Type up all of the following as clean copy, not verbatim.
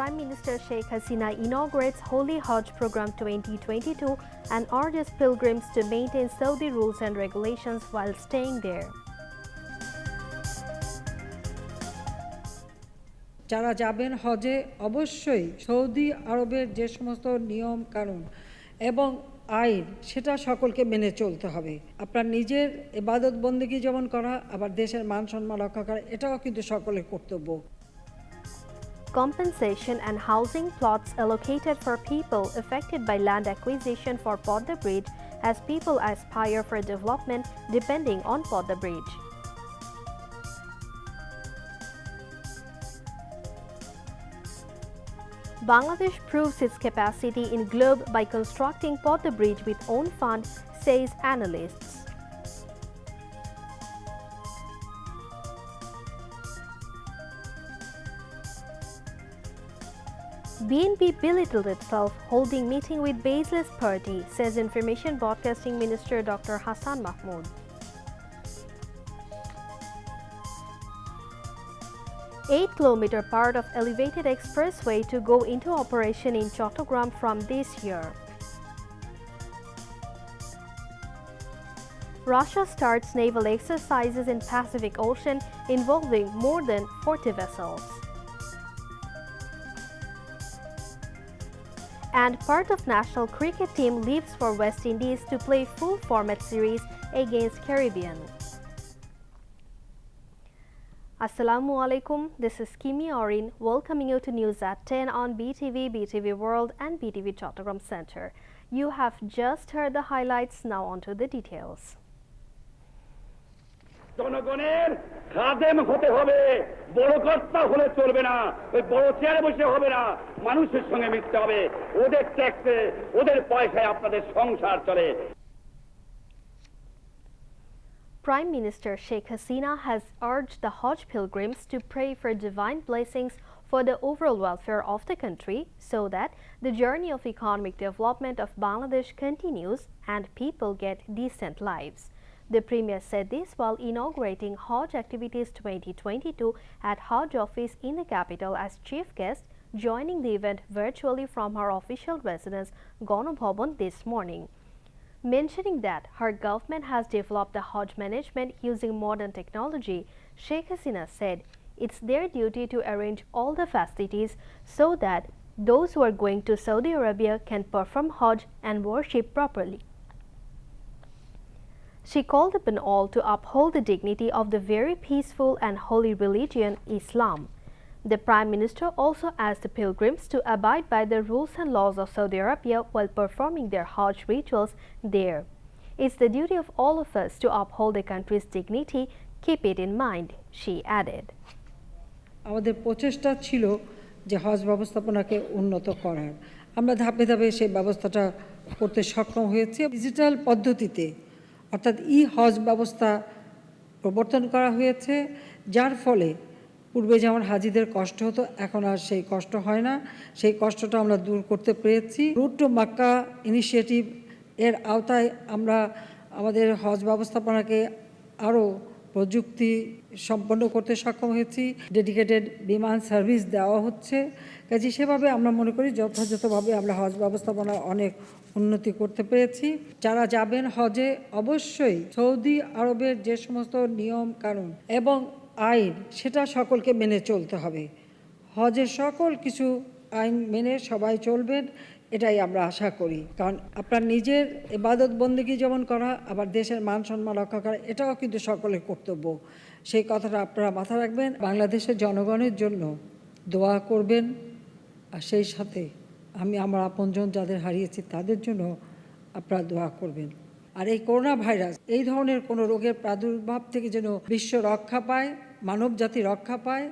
Prime Minister Sheikh Hasina inaugurates Holy Hajj Program 2022 and urges pilgrims to maintain Saudi rules and regulations while staying there. যারা যাবেন হজে অবশ্যই Saudi আরবের যে সমস্ত নিয়ম কানুন এবং আইন সেটা সকলকে মেনে চলতে হবে। আপনার নিজের ইবাদত বন্দেগী যেমন করা আবার দেশের মান সম্মান রক্ষা করা এটাও কিন্তু সকলের কর্তব্য। Compensation and housing plots allocated for people affected by land acquisition for Podda Bridge as people aspire for development depending on Podda Bridge. Bangladesh proves its capacity in globe by constructing Podda Bridge with own fund, says analysts. BNP belittled itself holding meeting with baseless party, says Information Broadcasting Minister Dr. Hassan Mahmood. Eight-kilometer part of elevated expressway to go into operation in Chattogram from this year. Russia starts naval exercises in Pacific Ocean involving more than 40 vessels. And part of national cricket team leaves for West Indies to play full format series against Caribbean. Assalamu alaikum, this is Kimi Orin welcoming you to News at 10 on BTV, BTV World and BTV Chattogram Center. You have just heard the highlights, now on to the details. জনগণের খাদেম হতে হবে, বড় কর্তা হলে চলবে না, ওই বড় চেয়ারে বসে হবে না, মানুষের সঙ্গে মিশতে হবে, ওদের ট্যাক্সে ওদের পয়সায় আপনাদের সংসার চলে। Prime Minister Sheikh Hasina has urged the Hajj pilgrims to pray for divine blessings for the overall welfare of the country so that the journey of economic development of Bangladesh continues and people get decent lives. The Premier said this while inaugurating Hajj Activities 2022 at Hajj Office in the capital as chief guest, joining the event virtually from her official residence, Ganobhavan, this morning. Mentioning that her government has developed the Hajj management using modern technology, Sheikh Hasina said it's their duty to arrange all the facilities so that those who are going to Saudi Arabia can perform Hajj and worship properly. She called upon all to uphold the dignity of the very peaceful and holy religion, Islam. The Prime Minister also asked the pilgrims to abide by the rules and laws of Saudi Arabia while performing their Hajj rituals there. It's the duty of all of us to uphold the country's dignity. Keep it in mind, she added. আমাদের প্রচেষ্টা ছিল যে হজ ব্যবস্থাপনাকে উন্নত করার। আমরা ধাপে ধাপে সেই ব্যবস্থাটা করতে সক্ষম হয়েছি। ডিজিটাল পদ্ধতিতে অর্থাৎ হজ ব্যবস্থা প্রবর্তন করা হয়েছে, যার ফলে পূর্বে যেমন হাজিদের কষ্ট হতো এখন আর সেই কষ্ট হয় না। সেই কষ্টটা আমরা দূর করতে পেরেছি। রুট টু মাক্কা ইনিশিয়েটিভ এর আওতায় আমরা আমাদের হজ ব্যবস্থাপনাকে আরও প্রযুক্তি সম্পন্ন করতে সক্ষম হয়েছি। ডেডিকেটেড বিমান সার্ভিস দেওয়া হচ্ছে। কাজে সেভাবে আমরা মনে করি যথাযথভাবে আমরা হজ ব্যবস্থাপনা অনেক উন্নতি করতে পেরেছি। যারা যাবেন হজে অবশ্যই সৌদি আরবের যে সমস্ত নিয়ম কানুন এবং আইন সেটা সকলকে মেনে চলতে হবে। হজের সকল কিছু আইন মেনে সবাই চলবেন, এটাই আমরা আশা করি। কারণ আপনার নিজের ইবাদত বন্দেগী যেমন করা আবার দেশের মান সম্মান রক্ষা করা এটাও কিন্তু সকলের কর্তব্য। সেই কথাটা আপনারা মাথায় রাখবেন। বাংলাদেশের জনগণের জন্য দোয়া করবেন, আর সেই সাথে আমি আমার আপনজন যাদের হারিয়েছি তাদের জন্য আপনারা দোয়া করবেন। আর এই করোনা ভাইরাস এই ধরনের কোনো রোগের প্রাদুর্ভাব থেকে যেন বিশ্ব রক্ষা পায়, মানব জাতি রক্ষা পায়,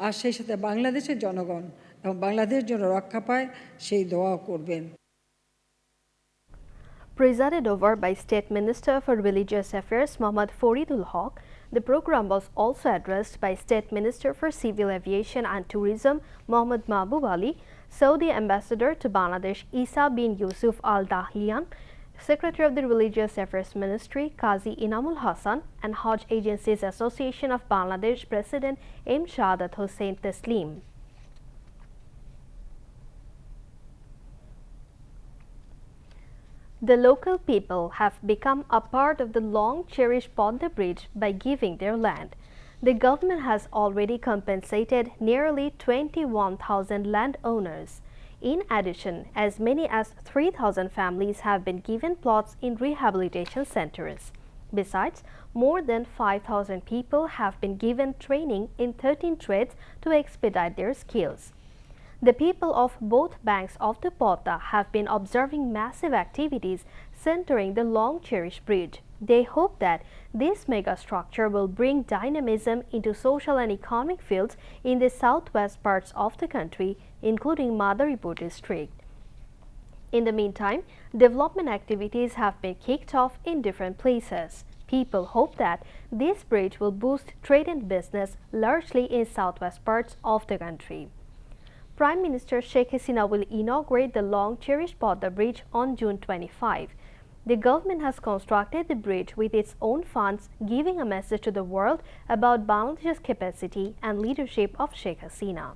আর সেই সাথে বাংলাদেশের জনগণ এবং বাংলাদেশ যেন রক্ষা পায় সেই দোয়া করবেন। Presided over by State Minister for Religious Affairs Mohammad Faridul Haq, the program was also addressed by State Minister for Civil Aviation and Tourism Mohammad Mahbub Ali, Saudi Ambassador to Bangladesh Isa bin Yusuf Al Dahlian, Secretary of the Religious Affairs Ministry Qazi Inamul Hassan, and Hajj Agencies Association of Bangladesh President M. Shahadat Hossain Taslim. The local people have become a part of the long-cherished Podda Bridge by giving their land. The government has already compensated nearly 21,000 landowners. In addition, as many as 3,000 families have been given plots in rehabilitation centers. Besides, more than 5,000 people have been given training in 13 trades to expedite their skills. The people of both banks of the Podda have been observing massive activities centering the long-cherished bridge. They hope that this megastructure will bring dynamism into social and economic fields in the southwest parts of the country, including Madaripur district. In the meantime, development activities have been kicked off in different places. People hope that this bridge will boost trade and business largely in southwest parts of the country. Prime Minister Sheikh Hasina will inaugurate the long-cherished Podda Bridge on June 25. The government has constructed the bridge with its own funds, giving a message to the world about Bangladesh's capacity and leadership of Sheikh Hasina.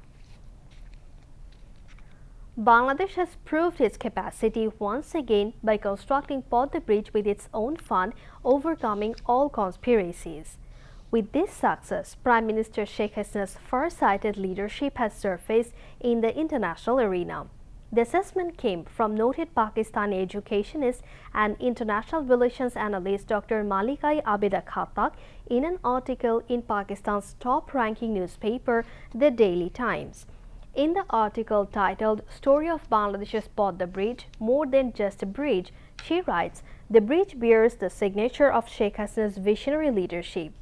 Bangladesh has proved its capacity once again by constructing Podda Bridge with its own fund, overcoming all conspiracies. With this success, Prime Minister Sheikh Hasina's far-sighted leadership has surfaced in the international arena. The assessment came from noted Pakistani educationist and international relations analyst Dr. Malika-i-Abida Khattak in an article in Pakistan's top-ranking newspaper, The Daily Times. In the article titled Story of Bangladesh's Podda Bridge, More Than Just a Bridge, she writes, the bridge bears the signature of Sheikh Hasina's visionary leadership.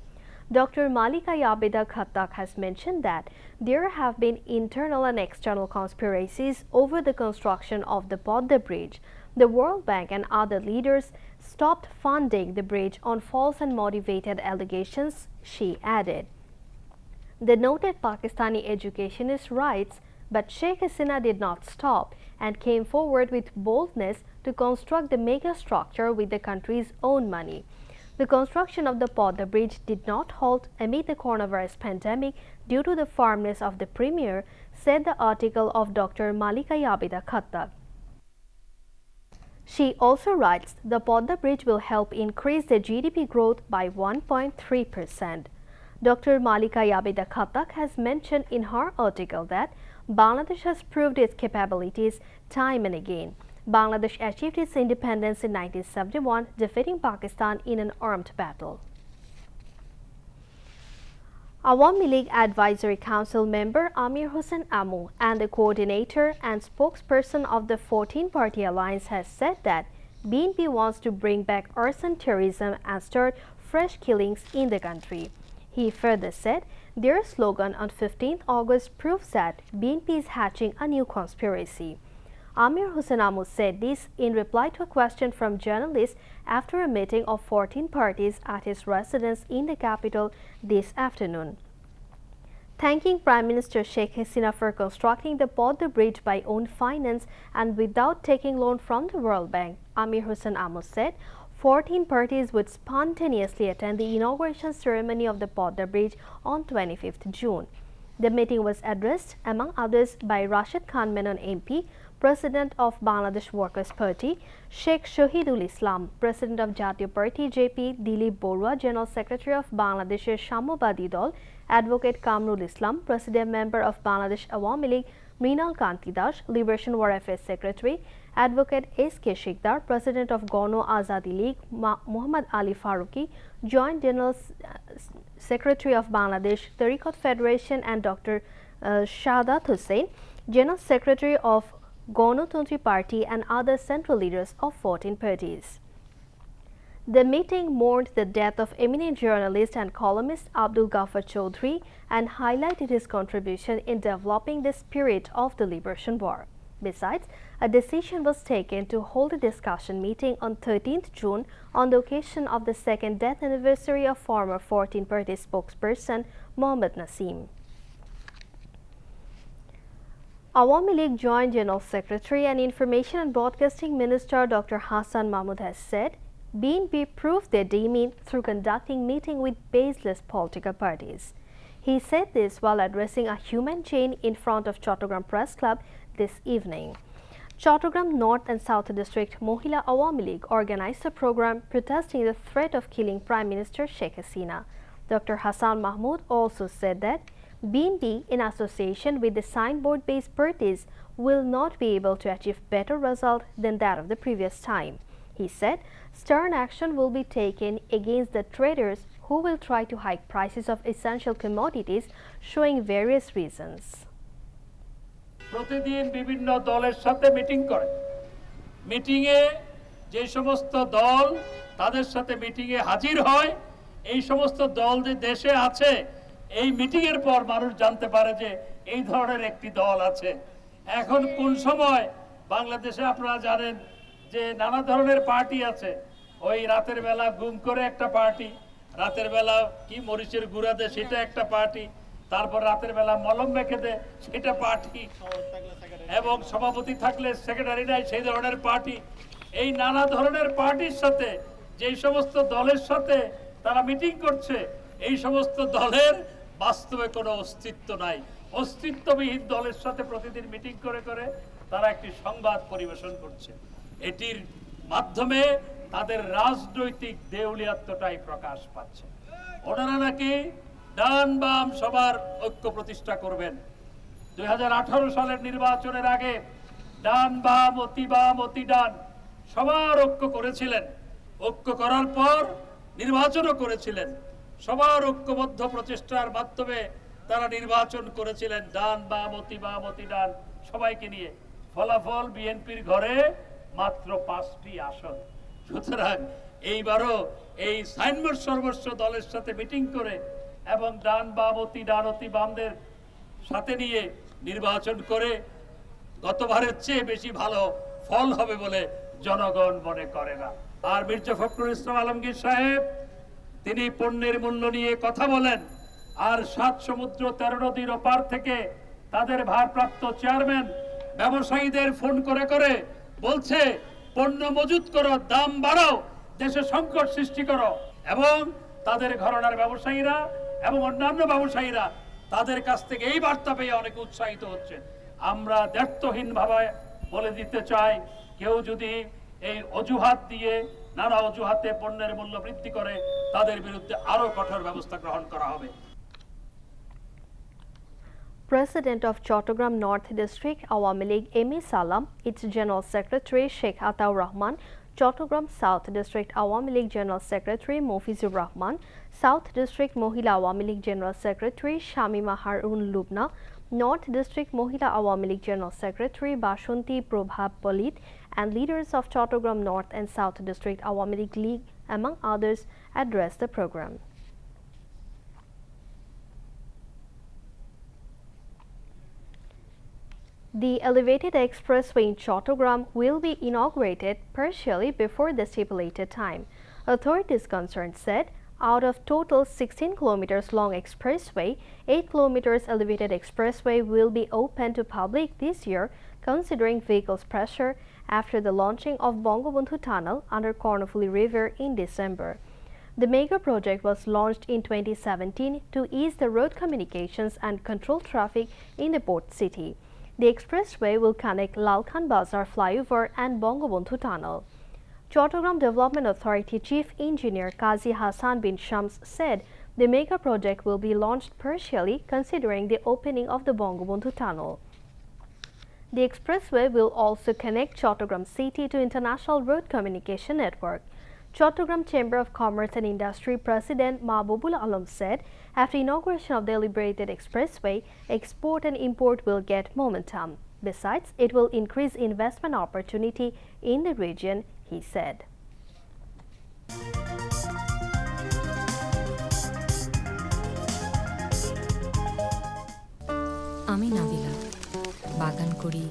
Dr. Malika-i-Abida Khattak has mentioned that there have been internal and external conspiracies over the construction of the Podda Bridge. The World Bank and other leaders stopped funding the bridge on false and motivated allegations, she added. The noted Pakistani educationist writes, but Sheikh Hasina did not stop and came forward with boldness to construct the mega structure with the country's own money. The construction of the Podda Bridge did not halt amid the coronavirus pandemic due to the firmness of the Premier, said the article of Dr. Malika-i-Abida Khattak. She also writes, the Podda Bridge will help increase the GDP growth by 1.3%. Dr. Malika-i-Abida Khattak has mentioned in her article that Bangladesh has proved its capabilities time and again. Bangladesh achieved its independence in 1971, defeating Pakistan in an armed battle. Awami League Advisory Council member Amir Hossain Ammu and the coordinator and spokesperson of the 14-party alliance has said that BNP wants to bring back arson terrorism and start fresh killings in the country. He further said their slogan on 15th August proves that BNP is hatching a new conspiracy. Amir Hossain Ammu said this in reply to a question from journalists after a meeting of 14 parties at his residence in the capital this afternoon. Thanking Prime Minister Sheikh Hasina for constructing the Podda Bridge by own finance and without taking loan from the World Bank, Amir Hossain Ammu said 14 parties would spontaneously attend the inauguration ceremony of the Podda Bridge on 25th June. The meeting was addressed, among others, by Rashid Khan Menon MP, President of Bangladesh Workers' Party, Sheikh Shahidul Islam, President of Jatiya Party JP, Dilip Borua, General Secretary of Bangladesh's Sammyabadi Dol, Advocate Kamrul Islam, President Member of Bangladesh Awami League, Mrinal Kanti Das, Liberation War Affairs Secretary, Advocate S.K. Shikdar, President of Gano Azadi League, Muhammad Ali Faruqi, Joint General Secretary of Bangladesh Tariqat Federation, and Dr. Shahadat Hussain, General Secretary of Ganotantri Party, and other central leaders of 14 parties. The meeting mourned the death of eminent journalist and columnist Abdul Ghaffar Chaudhry and highlighted his contribution in developing the spirit of the Liberation War. Besides, a decision was taken to hold a discussion meeting on 13th June on the occasion of the second death anniversary of former 14-party spokesperson Mohammad Naseem. Awami League Joint General Secretary and Information and Broadcasting Minister Dr. Hassan Mahmud has said, BNP proved their demean through conducting meeting with baseless political parties. He said this while addressing a human chain in front of Chattogram Press Club this evening. Chattogram North and South District Mohila Awami League organized a program protesting the threat of killing Prime Minister Sheikh Hasina. Dr. Hassan Mahmood also said that BNP, in association with the signboard-based parties, will not be able to achieve better result than that of the previous time. He said stern action will be taken against the traders who will try to hike prices of essential commodities, showing various reasons. প্রতিদিন বিভিন্ন দলের সাথে meeting করে, মিটিংয়ে যে সমস্ত দল তাদের সাথে মিটিংয়ে হাজির হয়, এই সমস্ত দল যে দেশে আছে এই মিটিংয়ের পর মানুষ জানতে পারে যে এই ধরনের একটি দল আছে। এখন কোন সময় বাংলাদেশে আপনারা জানেন যে নানা ধরনের পার্টি আছে, ওই রাতের বেলা গুম করে একটা পার্টি, রাতের বেলা কি মরিচের গুঁড়া দেয় সেটা একটা পার্টি, তারপর রাতের বেলা মলম মেখে দেয় সেটা পার্টি, এবং সভাপতি থাকলে সেক্রেটারি নাই সেই ধরনের পার্টি। এই নানা ধরনের পার্টির সাথে যেই সমস্ত দলের সাথে তারা মিটিং করছে, এই সমস্ত দলের বাস্তবে কোনো অস্তিত্ব নাই। অস্তিত্ববিহীন দলের সাথে প্রতিদিন মিটিং করে করে তারা একটি সংবাদ পরিবেশন করছে। এটির মাধ্যমে তাদের রাজনৈতিক দেউলিয়াত্বটাই প্রকাশ পাচ্ছে। ওনারা নাকি ডান বাম সবার ঐক্য প্রতিষ্ঠা করবেন। 2018 সালের নির্বাচনের আগে ডান বাম অতি ডান সবার ঐক্য করেছিলেন, ঐক্য করার পর নির্বাচনও করেছিলেন। সবার ঐক্যবদ্ধ প্রচেষ্টার মাধ্যমে তারা নির্বাচন করেছিলেন ডান বাম অতি ডান সবাইকে নিয়ে। ফলাফল বিএনপির ঘরে মাত্র 5টি আসন। সুতরাং এইবারও এই সাইনবোর্ড সর্বস্ব দলের সাথে মিটিং করে এবং ডান বাম অতি বামদের সাথে নিয়ে নির্বাচন করে গতবারের চেয়ে বেশি ভালো ফল হবে বলে জনগণ মনে করে না। আর মির্জা ফখরুল ইসলাম আলমগীর সাহেব তিনি পণ্যের মূল্য নিয়ে কথা বলেন, আর 7 সমুদ্র 13 নদীর ওপার থেকে তাদের ভারপ্রাপ্ত চেয়ারম্যান ব্যবসায়ীদের ফোন করে করে বলছে পণ্য মজুত করো, দাম বাড়াও, দেশে সংকট সৃষ্টি করো, এবং তাদের ঘরানার ব্যবসায়ীরা এবং অন্যান্য ব্যবসায়ীরা তাদের কাছ থেকে এই বার্তা পেয়ে অনেক উৎসাহিত হচ্ছে। আমরা দ্ব্যর্থহীনভাবে বলে দিতে চাই, কেউ যদি এই অজুহাত দিয়ে নানা অজুহাতে পণ্যের মূল্য বৃদ্ধি করে তাদের বিরুদ্ধে আরো কঠোর ব্যবস্থা গ্রহণ করা হবে। President of Chattogram North District Awami League M.A. Salam, its General Secretary Sheikh Ataur Rahman, Chattogram South District Awami League General Secretary Mofizur Rahman, South District Mohila Awami League General Secretary Shamima Harun Lubna, North District Mohila Awami League General Secretary Bashanti Probhab Palit, and leaders of Chattogram North and South District Awami League, among others, addressed the program. The elevated expressway in Chattogram will be inaugurated partially before the stipulated time. Authorities concerned said out of total 16 kilometers long expressway, 8 kilometers elevated expressway will be open to public this year, considering vehicles pressure after the launching of Bangabandhu Tunnel under Kornofuli River in December. The mega project was launched in 2017 to ease the road communications and control traffic in the port city. The expressway will connect Lalkhan Bazar flyover and Bangabandhu Tunnel. Chattogram Development Authority Chief Engineer Qazi Hassan bin Shams said the mega project will be launched partially considering the opening of the Bangabandhu Tunnel. The expressway will also connect Chattogram City to International Road Communication Network. Chattogram Chamber of Commerce and Industry President Mahbubul Alam said after inauguration of the elevated expressway, export and import will get momentum. Besides, it will increase investment opportunity in the region, he said. আমি নাবিলা বাগান করি,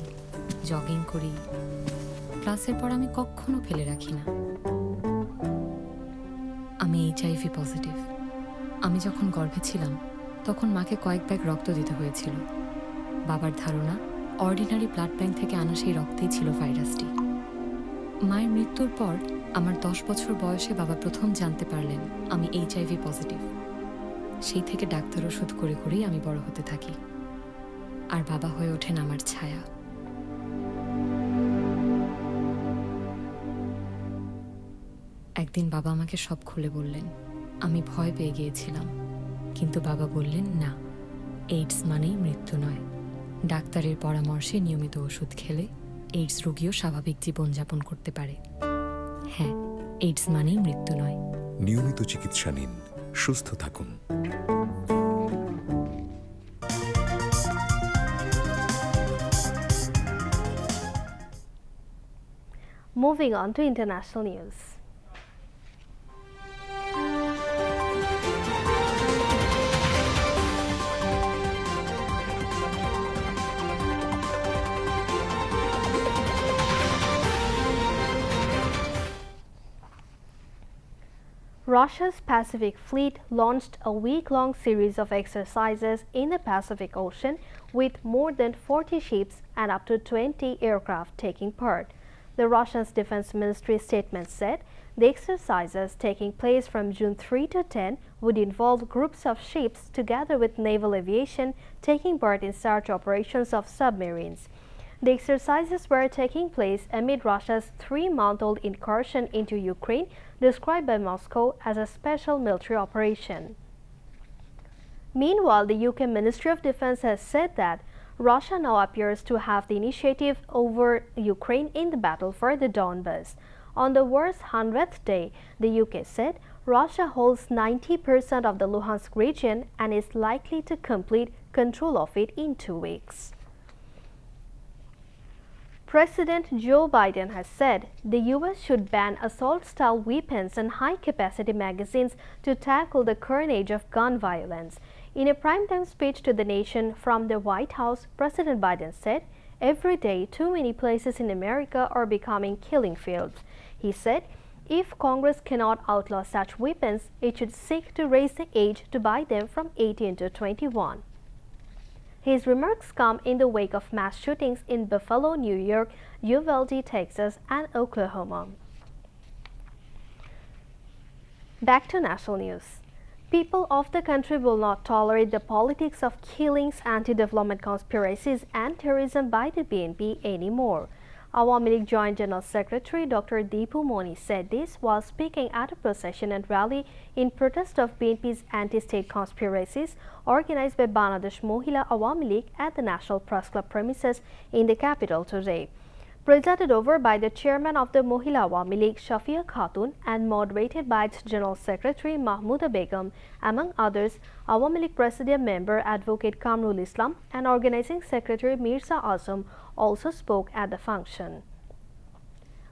jogging করি, ক্লাসের পর আমি কখনো ফেলে রাখি না। আমি HIV পজিটিভ। আমি যখন গর্ভে ছিলাম তখন মাকে কয়েক ব্যাগ রক্ত দিতে হয়েছিল। বাবার ধারণা অর্ডিনারি ব্লাড ব্যাংক থেকে আনা সেই রক্তেই ছিল ভাইরাসটি। মায়ের মৃত্যুর পর আমার 10 বছর বয়সে বাবা প্রথম জানতে পারলেন আমি HIV পজিটিভ। সেই থেকে ডাক্তার ওষুধ করে করেই আমি বড় হতে থাকি, আর বাবা হয়ে ওঠেন আমার ছায়া। একদিন বাবা আমাকে সব খুলে বললেন। আমি ভয় পেয়ে গিয়েছিলাম, কিন্তু বাবা বললেন না, এইডস মানেই মৃত্যু নয়। ডাক্তারের পরামর্শে নিয়মিত ওষুধ খেলে এইডস রোগীও স্বাভাবিক জীবনযাপন করতে পারে। হ্যাঁ, এইডস মানেই মৃত্যু নয়। নিয়মিত চিকিৎসা নিন, সুস্থ থাকুন। Moving on to international news. Russia's Pacific Fleet launched a week-long series of exercises in the Pacific Ocean with more than 40 ships and up to 20 aircraft taking part. The Russian Defense Ministry statement said the exercises taking place from June 3 to 10 would involve groups of ships together with naval aviation taking part in search operations of submarines. The exercises were taking place amid Russia's 3-month-old incursion into Ukraine, described by Moscow as a special military operation. Meanwhile, the UK Ministry of Defense has said that Russia now appears to have the initiative over Ukraine in the battle for the Donbas. On the war's 100th day, the UK said Russia holds 90% of the Luhansk region and is likely to complete control of it in 2 weeks. President Joe Biden has said the U.S. should ban assault-style weapons and high-capacity magazines to tackle the current age of gun violence. In a primetime speech to the nation from the White House, President Biden said, "Every day, too many places in America are becoming killing fields." He said, if Congress cannot outlaw such weapons, it should seek to raise the age to buy them from 18 to 21. His remarks come in the wake of mass shootings in Buffalo, New York, Uvalde, Texas, and Oklahoma. Back to national news. People of the country will not tolerate the politics of killings, anti-development conspiracies, and terrorism by the BNP anymore. Awami League Joint General Secretary Dr. Deepu Moni said this while speaking at a procession and rally in protest of BNP's anti-state conspiracies organized by Bangladesh Mohila Awami League at the National Press Club premises in the capital today. Presided over by the chairman of the Mohila Awami League, Shafia Khatun, and moderated by its General Secretary Mahmouda Begum, among others, Awami League Presidium member Advocate Kamrul Islam and Organizing Secretary Mirza Azam also spoke at the function.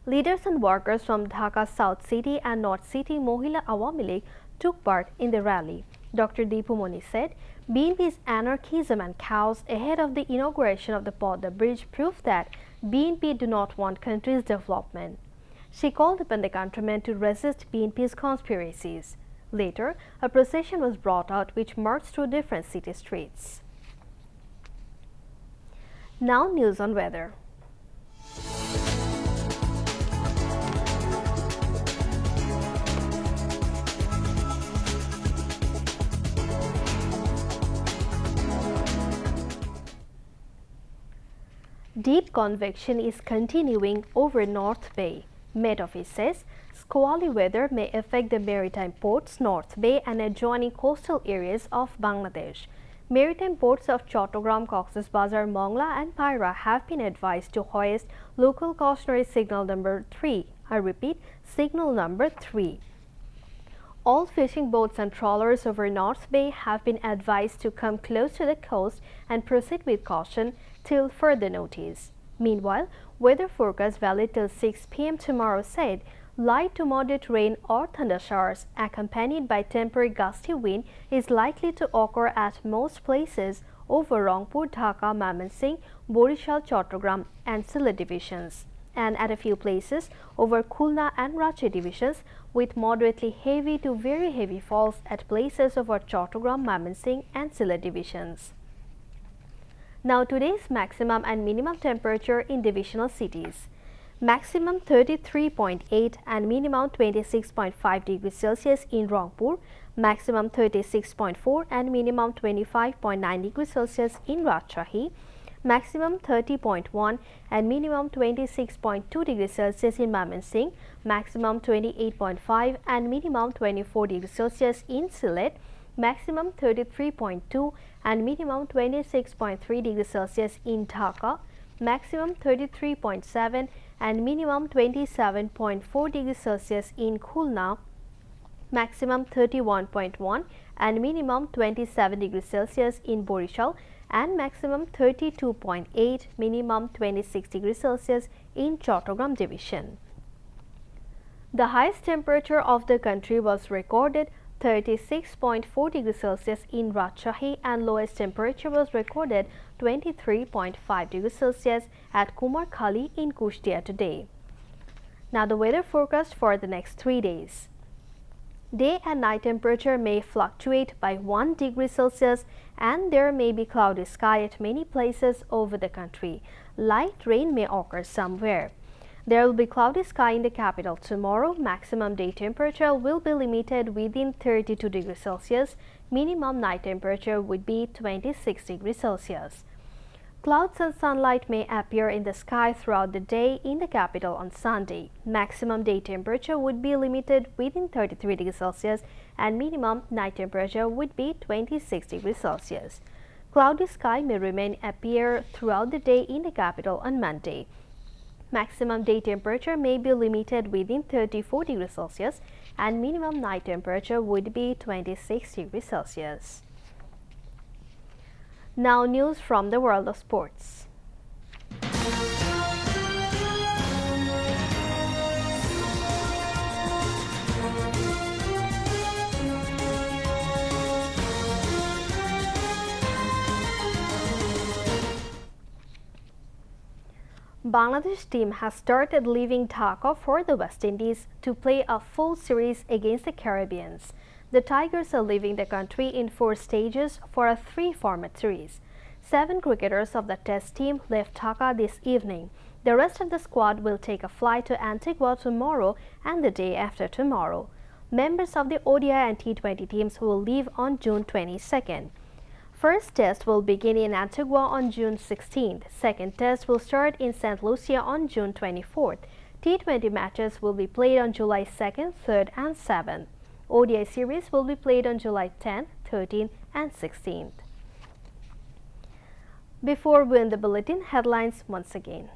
Leaders and workers from Dhaka South City and North City Mohila Awami League took part in the rally. Dr. Deepu Moni said, BNP's anarchism and chaos ahead of the inauguration of the Podda Bridge proved that BNP do not want country's development. She called upon the countrymen to resist BNP's conspiracies. Later, a procession was brought out which marched through different city streets. Now news on weather. Deep convection is continuing over North Bay. Met Office says squally weather may affect the maritime ports, North Bay and adjoining coastal areas of Bangladesh. Maritime ports of Chattogram, Cox's Bazar, Mongla and Paira have been advised to hoist local cautionary signal number 3. I repeat, signal number 3. All fishing boats and trawlers over North Bay have been advised to come close to the coast and proceed with caution till further notice. Meanwhile, weather forecast valid till 6 p.m. tomorrow said light to moderate rain or thunder showers accompanied by temporary gusty wind is likely to occur at most places over Rangpur, Dhaka, Mymensingh, Borishal, Chattogram and Sylhet divisions, and at a few places over Khulna and Ranchi divisions, with moderately heavy to very heavy falls at places over Chattogram, Mymensingh and Sylhet divisions. Now today's maximum and minimum temperature in divisional cities. Maximum 33.8 and minimum 26.5 degrees Celsius in Rangpur, maximum 36.4 and minimum 25.9 degrees Celsius in Rajshahi, maximum 30.1 and minimum 26.2 degrees Celsius in Mymensingh, maximum 28.5 and minimum 24 degrees Celsius in Sylhet, maximum 33.2 and minimum 26.3 degrees Celsius in Dhaka, maximum 33.7 and minimum 27.4 degrees Celsius in Khulna, maximum 31.1 and minimum 27 degrees Celsius in Borishal, and maximum 32.8, minimum 26 degrees Celsius in Chattogram division. The highest temperature of the country was recorded 36.4 degrees Celsius in Rajshahi, and lowest temperature was recorded 23.5 degrees Celsius at Kumarkhali in Kushtia today. Now the weather forecast for the next 3 days. Day and night temperature may fluctuate by 1 degree Celsius and there may be cloudy sky at many places over the country. Light rain may occur somewhere. There will be cloudy sky in the capital tomorrow. Maximum day temperature will be limited within 32 degrees Celsius. Minimum night temperature would be 26 degrees Celsius. Clouds and sunlight may appear in the sky throughout the day in the capital on Sunday. Maximum day temperature would be limited within 33 degrees Celsius and minimum night temperature would be 26 degrees Celsius. Cloudy sky may remain appear throughout the day in the capital on Monday. Maximum day temperature may be limited within 34 degrees Celsius and minimum night temperature would be 26 degrees Celsius. Now news from the world of sports. Bangladesh team has started leaving Dhaka for the West Indies to play a full series against the Caribbeans. The Tigers are leaving the country in 4 stages for a 3-format series. 7 cricketers of the Test team left Dhaka this evening. The rest of the squad will take a flight to Antigua tomorrow and the day after tomorrow. Members of the ODI and T20 teams will leave on June 22nd. First test will begin in Antigua on June 16th. Second test will start in St. Lucia on June 24th. T20 matches will be played on July 2nd, 3rd and 7th. ODI series will be played on July 10th, 13th and 16th. Before we end the bulletin, headlines once again.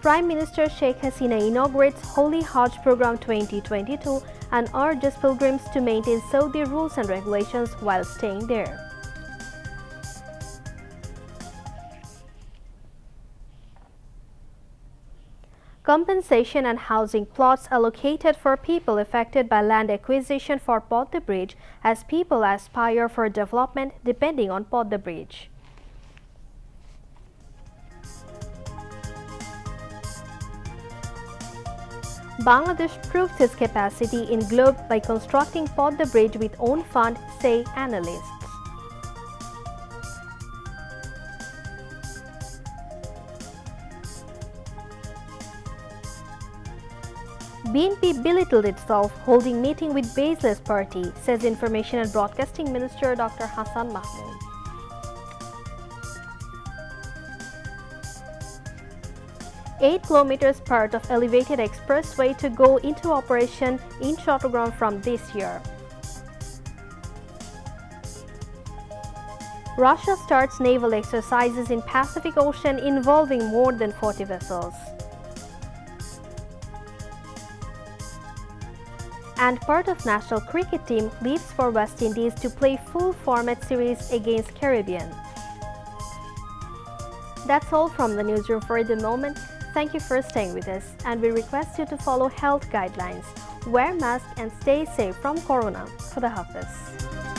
Prime Minister Sheikh Hasina inaugurates Holy Hajj Program 2022 and urges pilgrims to maintain Saudi rules and regulations while staying there. Compensation and housing plots allocated for people affected by land acquisition for Podda Bridge as people aspire for development depending on Podda Bridge. Bangladesh proves its capacity in globe by constructing Podda Bridge with own fund, say analysts. BNP belittled itself holding meeting with baseless party, says Information and Broadcasting Minister Dr. Hassan Mahmood. Eight kilometers part of elevated expressway to go into operation in Chattogram from this year. Russia starts naval exercises in Pacific Ocean involving more than 40 vessels. And part of national cricket team leaves for West Indies to play full format series against Caribbean. That's all from the newsroom for the moment. Thank you for staying with us, and we request you to follow health guidelines, wear mask and stay safe from Corona. Khuda Hafiz.